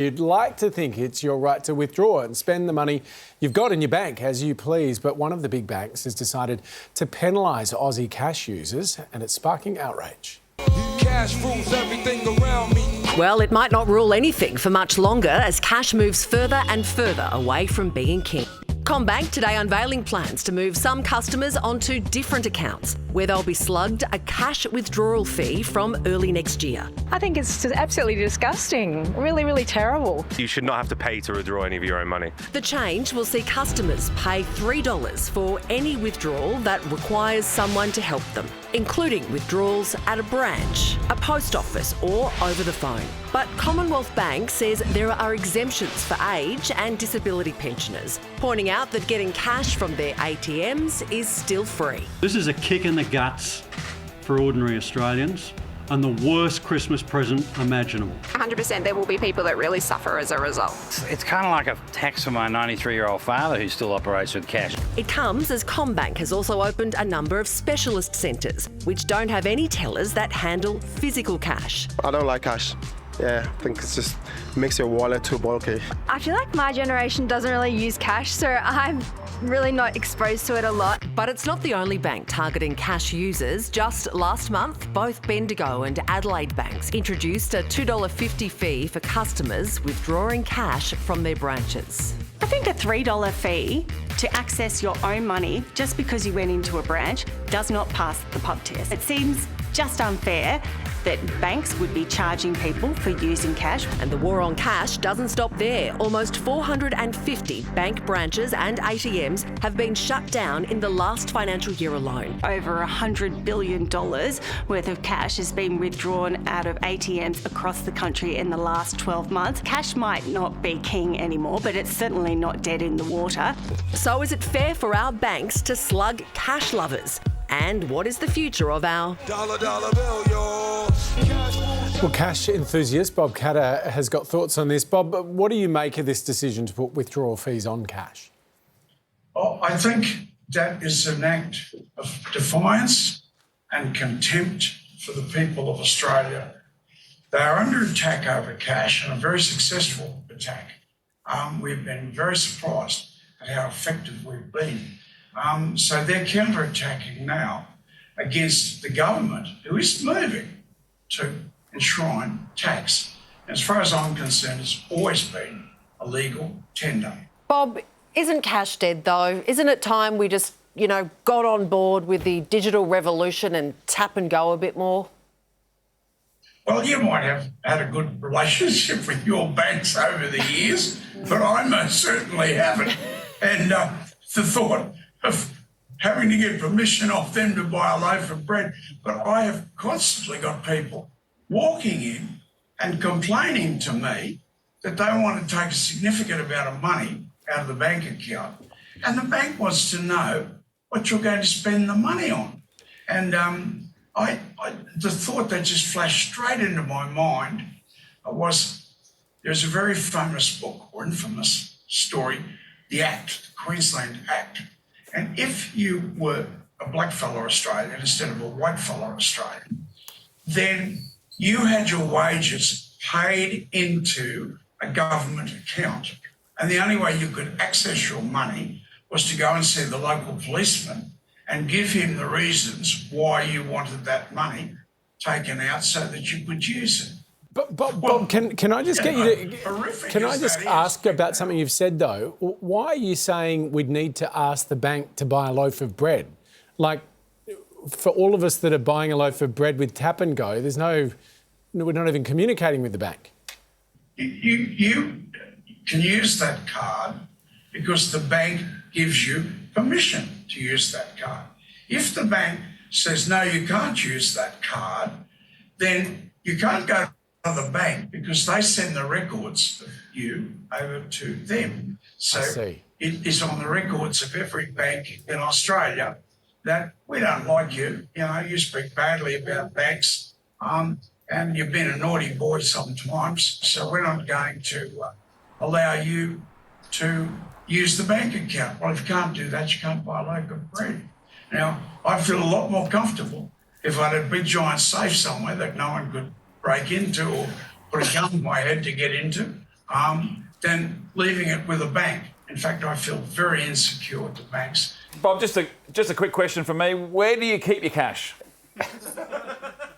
You'd like to think it's your right to withdraw and spend the money you've got in your bank as you please, but one of the big banks has decided to penalise Aussie cash users, and it's sparking outrage. Cash rules everything around me. Well, it might not rule anything for much longer as cash moves further and further away from being king. CommBank today unveiling plans to move some customers onto different accounts where they'll be slugged a cash withdrawal fee from early next year. I think it's just absolutely disgusting. Really, really terrible. You should not have to pay to withdraw any of your own money. The change will see customers pay $3 for any withdrawal that requires someone to help them, including withdrawals at a branch, a post office or over the phone. But Commonwealth Bank says there are exemptions for age and disability pensioners, pointing out that getting cash from their ATMs is still free. This is a kick in the guts for ordinary Australians and the worst Christmas present imaginable. 100% there will be people that really suffer as a result. It's kind of like a tax for my 93-year-old father who still operates with cash. It comes as CommBank has also opened a number of specialist centres, which don't have any tellers that handle physical cash. I don't like cash. Yeah, I think it just makes your wallet too bulky. I feel like my generation doesn't really use cash, so I'm really not exposed to it a lot. But it's not the only bank targeting cash users. Just last month, both Bendigo and Adelaide banks introduced a $2.50 fee for customers withdrawing cash from their branches. I think a $3 fee to access your own money just because you went into a branch does not pass the pub test. It seems just unfair that banks would be charging people for using cash. And the war on cash doesn't stop there. Almost 450 bank branches and ATMs have been shut down in the last financial year alone. Over $100 billion worth of cash has been withdrawn out of ATMs across the country in the last 12 months. Cash might not be king anymore, but it's certainly not dead in the water. So is it fair for our banks to slug cash lovers? And what is the future of our Dollar bill, yo. Well, cash enthusiast Bob Katter has got thoughts on this. Bob, what do you make of this decision to put withdrawal fees on cash? Oh, I think that is an act of defiance and contempt for the people of Australia. They are under attack over cash, and a very successful attack. We've been very surprised at how effective we've been. So they're counter-attacking now against the government, who is moving to enshrine tax. As far as I'm concerned, it's always been a legal tender. Bob, isn't cash dead though? Isn't it time we just, got on board with the digital revolution and tap and go a bit more? Well, you might have had a good relationship with your banks over the years, but I most certainly haven't. And the thought of having to get permission off them to buy a loaf of bread. But I have constantly got people walking in and complaining to me that they want to take a significant amount of money out of the bank account. And the bank wants to know what you're going to spend the money on. And the thought that just flashed straight into my mind was there's a very famous book or infamous story, The Act, the Queensland Act. And if you were a blackfellow Australian instead of a whitefellow Australian, then you had your wages paid into a government account. And the only way you could access your money was to go and see the local policeman and give him the reasons why you wanted that money taken out so that you could use it. But Bob, can I just get you to... Can I just ask about something you've said, though? Why are you saying we'd need to ask the bank to buy a loaf of bread? Like, for all of us that are buying a loaf of bread with Tap and Go, we're not even communicating with the bank. You can use that card because the bank gives you permission to use that card. If the bank says, no, you can't use that card, then you can't go to the bank because they send the records of you over to them. So it is on the records of every bank in Australia that we don't like you. You speak badly about banks and you've been a naughty boy sometimes. So we're not going to allow you to use the bank account. Well, if you can't do that, you can't buy a loaf of bread. Now, I feel a lot more comfortable if I had a big giant safe somewhere that no one could break into or put a gun in my head to get into. than leaving it with a bank. In fact, I feel very insecure at the banks. Bob, just a quick question from me. Where do you keep your cash?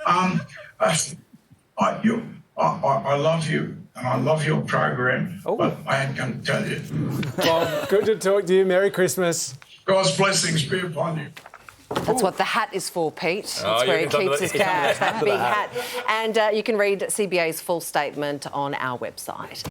I love you and I love your program, but I ain't going to tell you. Bob, good to talk to you. Merry Christmas. God's blessings be upon you. That's what the hat is for, Pete. That's Oh, where he it's under keeps the- his it's under the cash, that hat. big hat. And you can read CBA's full statement on our website.